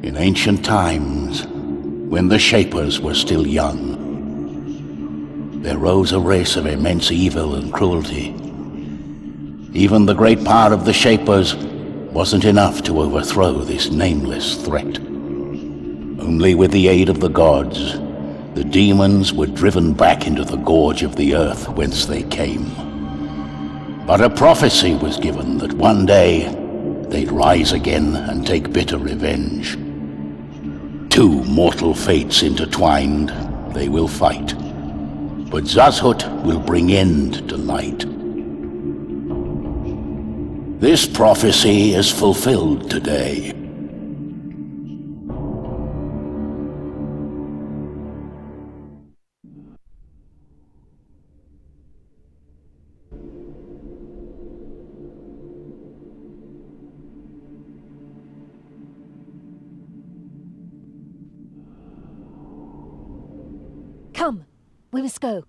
In ancient times, when the Shapers were still young, there rose a race of immense evil and cruelty. Even the great power of the Shapers wasn't enough to overthrow this nameless threat. Only with the aid of the gods, the demons were driven back into the gorge of the earth whence they came. But a prophecy was given that one day they'd rise again and take bitter revenge. Two mortal fates intertwined, they will fight. But Zazhut will bring end to light. This prophecy is fulfilled today. Come, we must go.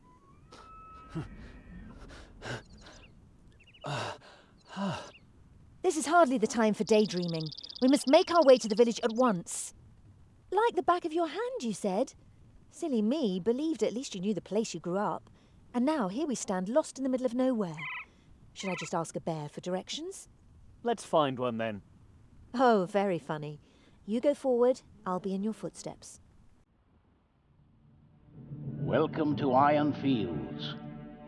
This is hardly the time for daydreaming. We must make our way to the village at once. Like the back of your hand, you said. Silly me, believed at least you knew the place you grew up. And now here we stand lost in the middle of nowhere. Should I just ask a bear for directions? Let's find one then. Oh, very funny. You go forward, I'll be in your footsteps. Welcome to Iron Fields,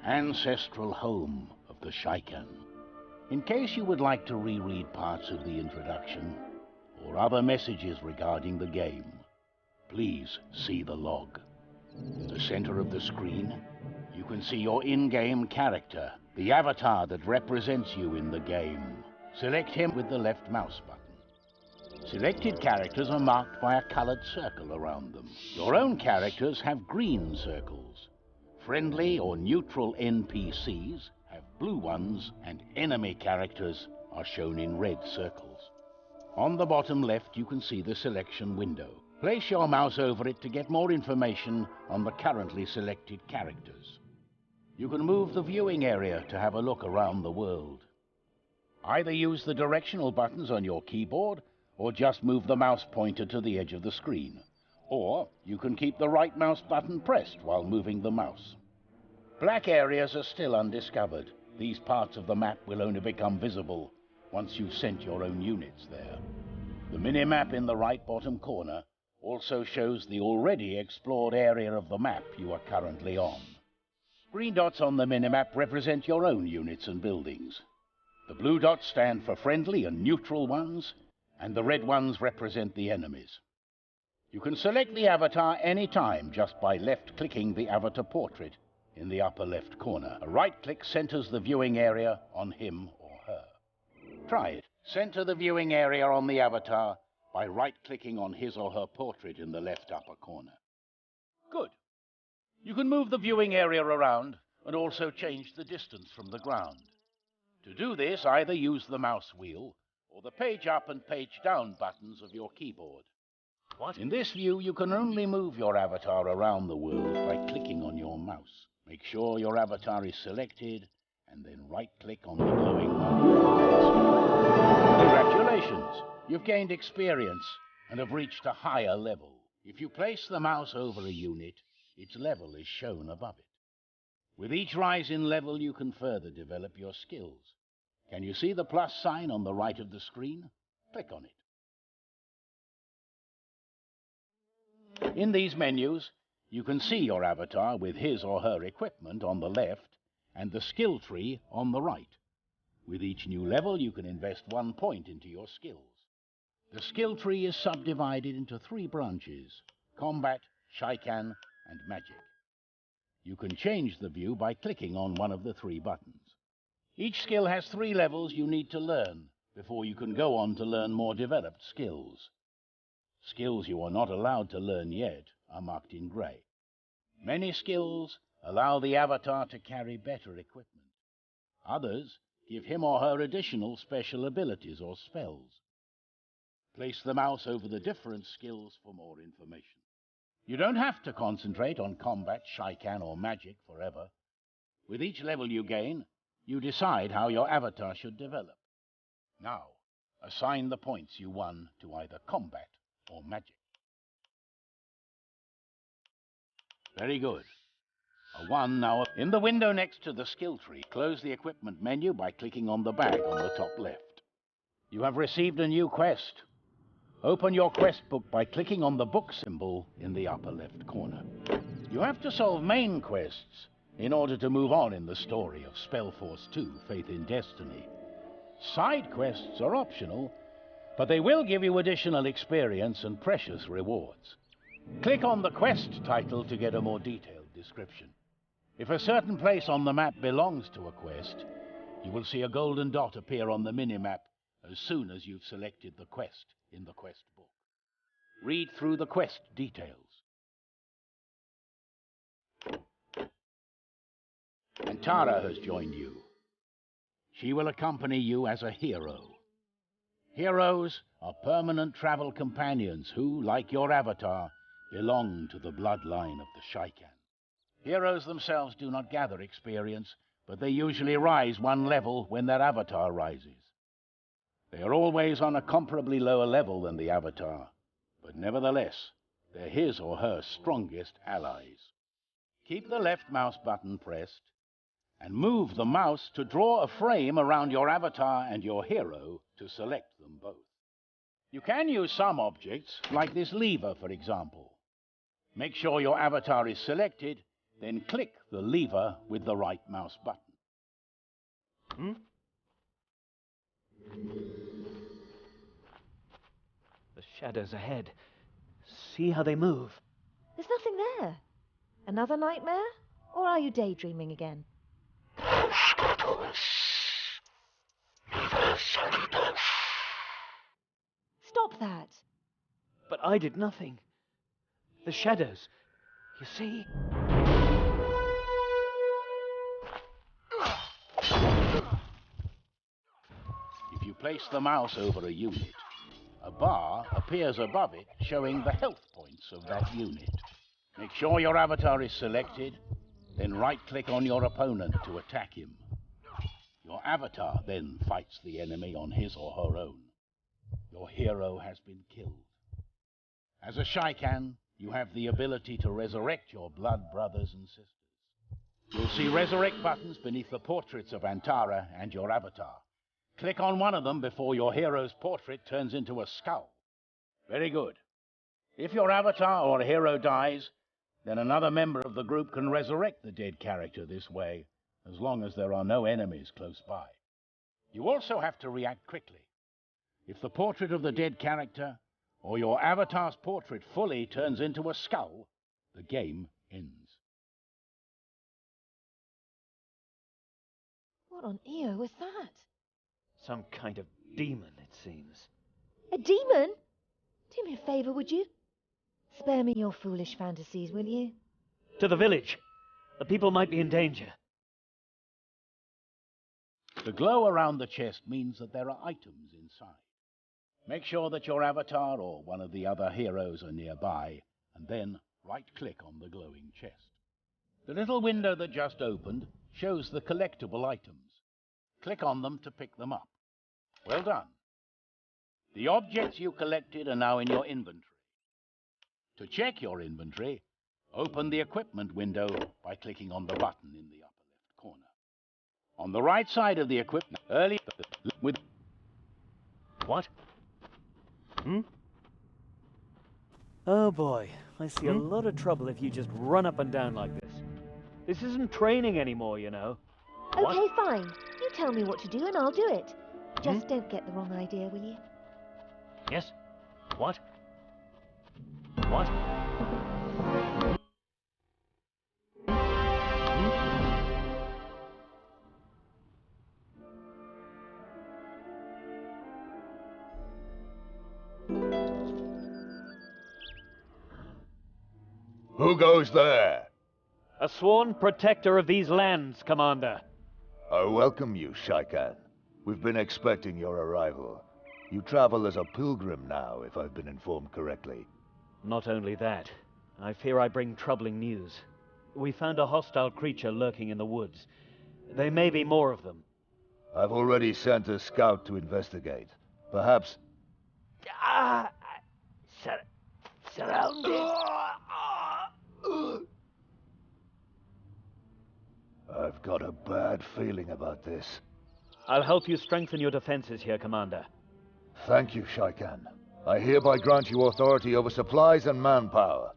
ancestral home of the Shaikan. In case you would like to reread parts of the introduction or other messages regarding the game, please see the log. In the center of the screen, you can see your in-game character, the avatar that represents you in the game. Select him with the left mouse button. Selected characters are marked by a colored circle around them. Your own characters have green circles. Friendly or neutral NPCs have blue ones, and enemy characters are shown in red circles. On the bottom left, you can see the selection window. Place your mouse over it to get more information on the currently selected characters. You can move the viewing area to have a look around the world. Either use the directional buttons on your keyboard, or just move the mouse pointer to the edge of the screen. Or you can keep the right mouse button pressed while moving the mouse. Black areas are still undiscovered. These parts of the map will only become visible once you've sent your own units there. The minimap in the right bottom corner also shows the already explored area of the map you are currently on. Green dots on the minimap represent your own units and buildings. The blue dots stand for friendly and neutral ones, and the red ones represent the enemies. You can select the avatar any time just by left-clicking the avatar portrait in the upper left corner. A right-click centers the viewing area on him or her. Try it. Center the viewing area on the avatar by right-clicking on his or her portrait in the left upper corner. Good. You can move the viewing area around and also change the distance from the ground. To do this, either use the mouse wheel or the page up and page down buttons of your keyboard. In this view, you can only move your avatar around the world by clicking on your mouse. Make sure your avatar is selected and then right-click on the glowing mark. Congratulations! You've gained experience and have reached a higher level. If you place the mouse over a unit, its level is shown above it. With each rise in level, you can further develop your skills. Can you see the plus sign on the right of the screen? Click on it. In these menus, you can see your avatar with his or her equipment on the left and the skill tree on the right. With each new level, you can invest 1 point into your skills. The skill tree is subdivided into 3 branches: combat, Shaikan, and magic. You can change the view by clicking on one of the 3 buttons. Each skill has 3 levels you need to learn before you can go on to learn more developed skills. Skills you are not allowed to learn yet are marked in grey. Many skills allow the avatar to carry better equipment. Others give him or her additional special abilities or spells. Place the mouse over the different skills for more information. You don't have to concentrate on combat, Shaikan, or magic forever. With each level you gain, you decide how your avatar should develop. Now, assign the points you won to either combat or or magic. Very good. A 1 now. In the window next to the skill tree, close the equipment menu by clicking on the bag on the top left. You have received a new quest. Open your quest book by clicking on the book symbol in the upper left corner. You have to solve main quests in order to move on in the story of Spellforce 2, Faith in Destiny. Side quests are optional, but they will give you additional experience and precious rewards. Click on the quest title to get a more detailed description. If a certain place on the map belongs to a quest, you will see a golden dot appear on the minimap as soon as you've selected the quest in the quest book. Read through the quest details. Antara has joined you. She will accompany you as a hero. Heroes are permanent travel companions who, like your avatar, belong to the bloodline of the Shaikan. Heroes themselves do not gather experience, but they usually rise one level when their avatar rises. They are always on a comparably lower level than the avatar, but nevertheless, they're his or her strongest allies. Keep the left mouse button pressed, and move the mouse to draw a frame around your avatar and your hero to select them both. You can use some objects, like this lever, for example. Make sure your avatar is selected, then click the lever with the right mouse button. The shadows ahead. See how they move. There's nothing there. Another nightmare? Or are you daydreaming again? Stop that. But I did nothing. The shadows. You see? If you place the mouse over a unit, a bar appears above it showing the health points of that unit. Make sure your avatar is selected, then right-click on your opponent to attack him. Your avatar then fights the enemy on his or her own. Your hero has been killed. As a Shaikan, you have the ability to resurrect your blood brothers and sisters. You'll see resurrect buttons beneath the portraits of Antara and your avatar. Click on one of them before your hero's portrait turns into a skull. Very good. If your avatar or hero dies, then another member of the group can resurrect the dead character this way, as long as there are no enemies close by. You also have to react quickly. If the portrait of the dead character or your avatar's portrait fully turns into a skull, the game ends. What on Eo was that? Some kind of demon, it seems. A demon? Do me a favour, would you? Spare me your foolish fantasies, will you? To the village. The people might be in danger. The glow around the chest means that there are items inside. Make sure that your avatar or one of the other heroes are nearby, and then right-click on the glowing chest. The little window that just opened shows the collectible items. Click on them to pick them up. Well done. The objects you collected are now in your inventory. To check your inventory, open the equipment window by clicking on the button in the upper left corner. On the right side of the equipment, with... What? Oh boy, I see a lot of trouble if you just run up and down like this. This isn't training anymore, you know. Okay, fine. You tell me what to do and I'll do it. Just don't get the wrong idea, will you? Yes? What? What? Who goes there? A sworn protector of these lands, Commander. I welcome you, Shaikan. We've been expecting your arrival. You travel as a pilgrim now, if I've been informed correctly. Not only that, I fear I bring troubling news. We found a hostile creature lurking in the woods. There may be more of them. I've already sent a scout to investigate. Perhaps... Shut surrounded! I've got a bad feeling about this. I'll help you strengthen your defenses here, Commander. Thank you, Shaikan. I hereby grant you authority over supplies and manpower.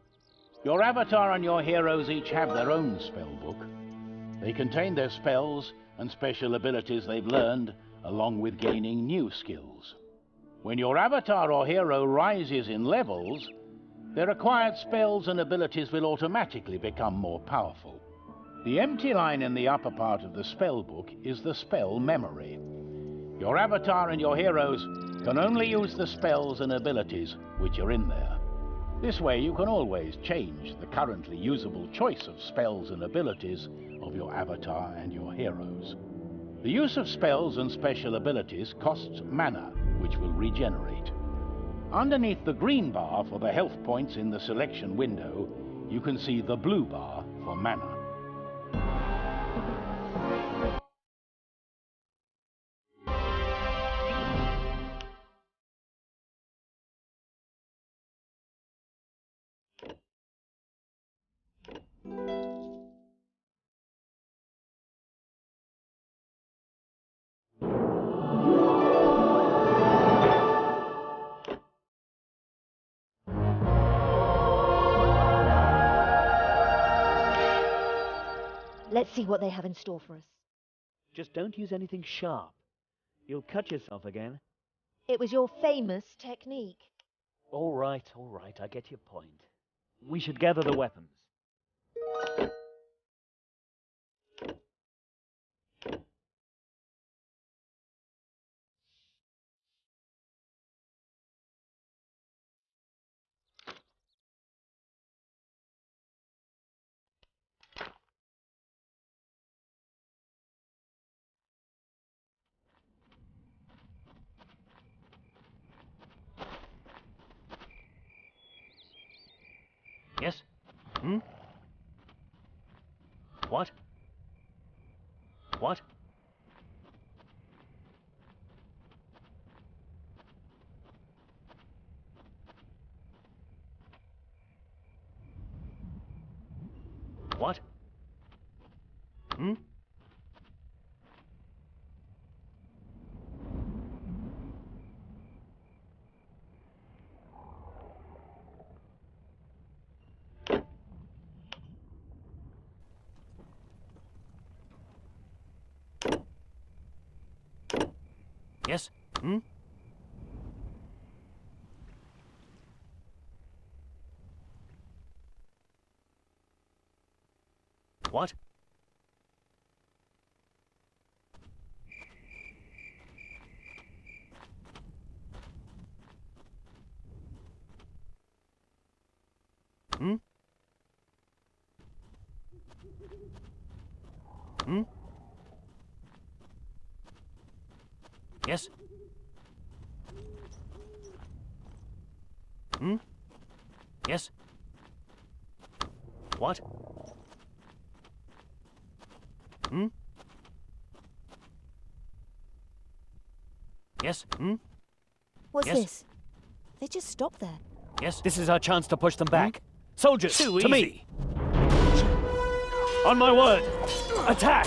Your avatar and your heroes each have their own spellbook. They contain their spells and special abilities they've learned, along with gaining new skills. When your avatar or hero rises in levels, their acquired spells and abilities will automatically become more powerful. The empty line in the upper part of the spellbook is the spell memory. Your avatar and your heroes can only use the spells and abilities which are in there. This way you can always change the currently usable choice of spells and abilities of your avatar and your heroes. The use of spells and special abilities costs mana, which will regenerate. Underneath the green bar for the health points in the selection window, you can see the blue bar for mana. Let's see what they have in store for us. Just don't use anything sharp. You'll cut yourself again. It was your famous technique. All right, I get your point. We should gather the weapons. Yes? Hmm? What? What? What? Hmm? Yes? Hmm? What? Hmm? Hmm? Yes? Hmm? Yes? What? Hmm? Yes? Hmm? What's Yes? this? They just stopped there. Yes? This is our chance to push them back. Soldiers, to me! On my word! Attack!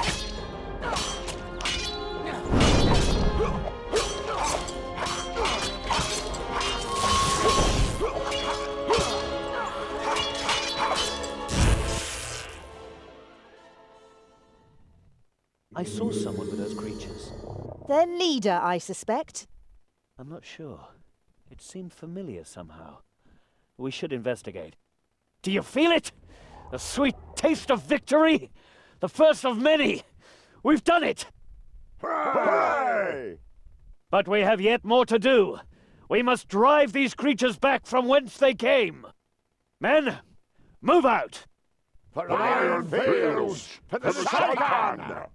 I saw someone with those creatures. Their leader, I suspect. I'm not sure. It seemed familiar somehow. We should investigate. Do you feel it? The sweet taste of victory? The first of many! We've done it! Hooray! But we have yet more to do. We must drive these creatures back from whence they came. Men, move out! For Iron Fields! For the Shaikan!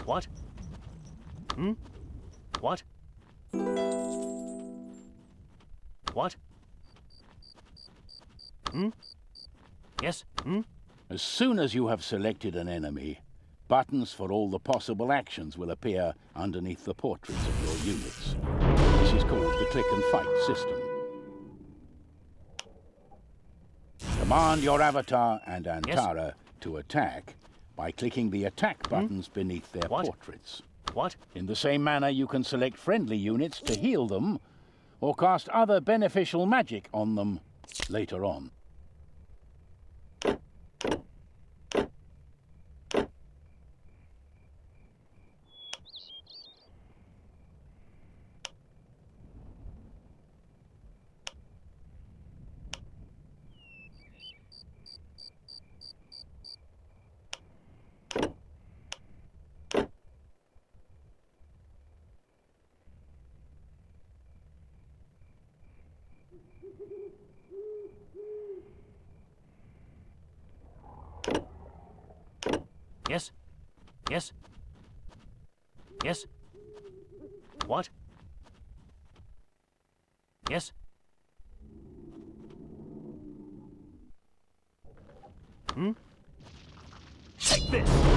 What? Hmm? What? What? Hmm? Yes? Hmm? As soon as you have selected an enemy, buttons for all the possible actions will appear underneath the portraits of your units. This is called the click and fight system. Command your avatar and Antara to attack by clicking the attack buttons beneath their portraits. What? In the same manner, you can select friendly units to heal them or cast other beneficial magic on them later on. Yes? Yes? Yes? What? Yes? Hmm? Take this!